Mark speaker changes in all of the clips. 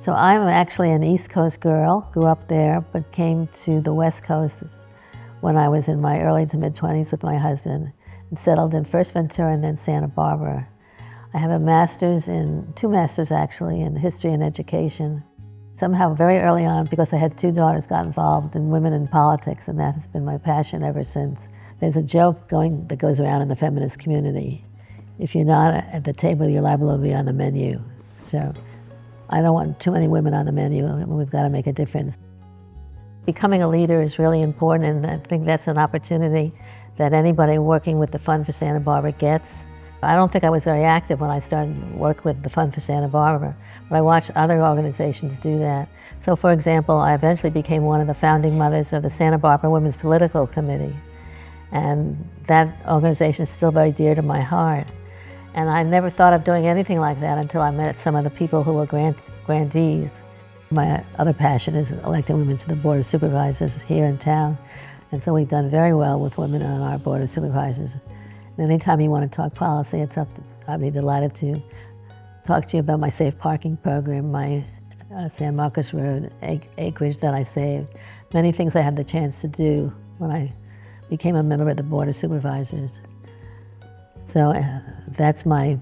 Speaker 1: So I'm actually an East Coast girl, grew up there, but came to the West Coast when I was in my early to mid-20s with my husband and settled in first Ventura and then Santa Barbara. I have a master's two masters actually, in history and education. Somehow very early on, because I had two daughters, got involved in women in politics, and that has been my passion ever since. There's a joke that goes around in the feminist community. If you're not at the table, you're liable to be on the menu. So I don't want too many women on the menu. We've got to make a difference. Becoming a leader is really important, and I think that's an opportunity that anybody working with the Fund for Santa Barbara gets. I don't think I was very active when I started work with the Fund for Santa Barbara, but I watched other organizations do that. So for example, I eventually became one of the founding mothers of the Santa Barbara Women's Political Committee, and that organization is still very dear to my heart. And I never thought of doing anything like that until I met some of the people who were grantees. My other passion is electing women to the Board of Supervisors here in town. And so we've done very well with women on our Board of Supervisors. And anytime you want to talk policy, I'd be delighted to talk to you about my safe parking program, my San Marcos Road acreage that I saved. Many things I had the chance to do when I became a member of the Board of Supervisors. So that's my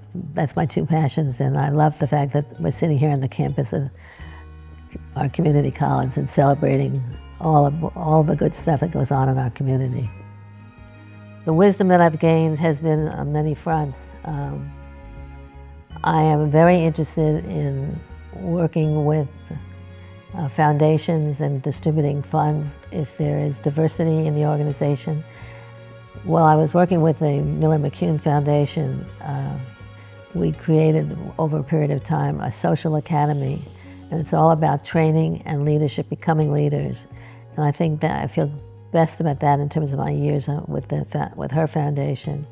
Speaker 1: two passions, and I love the fact that we're sitting here on the campus of our community college and celebrating all the good stuff that goes on in our community. The wisdom that I've gained has been on many fronts. I am very interested in working with foundations and distributing funds if there is diversity in the organization. While I was working with the Miller McCune Foundation, we created, over a period of time, a social academy, and it's all about training and leadership, becoming leaders. And I think that I feel best about that in terms of my years with her foundation.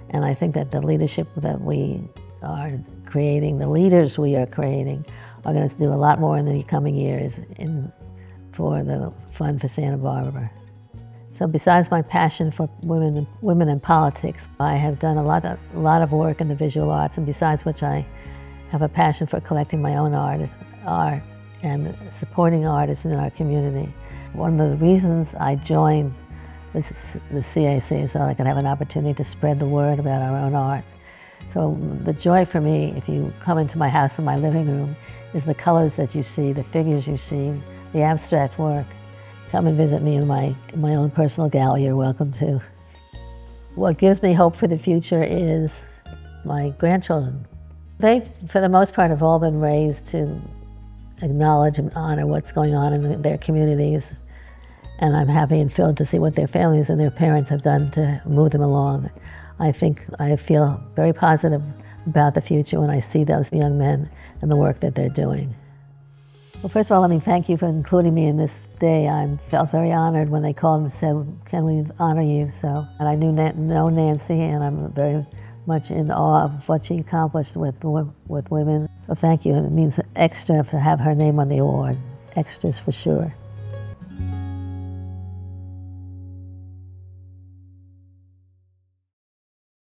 Speaker 1: And I think that the leadership that we are creating, the leaders we are creating, are going to do a lot more in the coming years for the Fund for Santa Barbara. So besides my passion for women in politics, I have done a lot of work in the visual arts, and besides which I have a passion for collecting my own art and supporting artists in our community. One of the reasons I joined the CAC is so I could have an opportunity to spread the word about our own art. So the joy for me, if you come into my house and my living room, is the colors that you see, the figures you see, the abstract work. Come and visit me in my own personal gallery. You're welcome to. What gives me hope for the future is my grandchildren. They, for the most part, have all been raised to acknowledge and honor what's going on in their communities. And I'm happy and thrilled to see what their families and their parents have done to move them along. I feel very positive about the future when I see those young men and the work that they're doing. Well, first of all, let me thank you for including me in this day. I felt very honored when they called and said, "Can we honor you?" So, and I know Nancy, and I'm very much in awe of what she accomplished with women. So thank you. It means extra to have her name on the award. Extras for sure.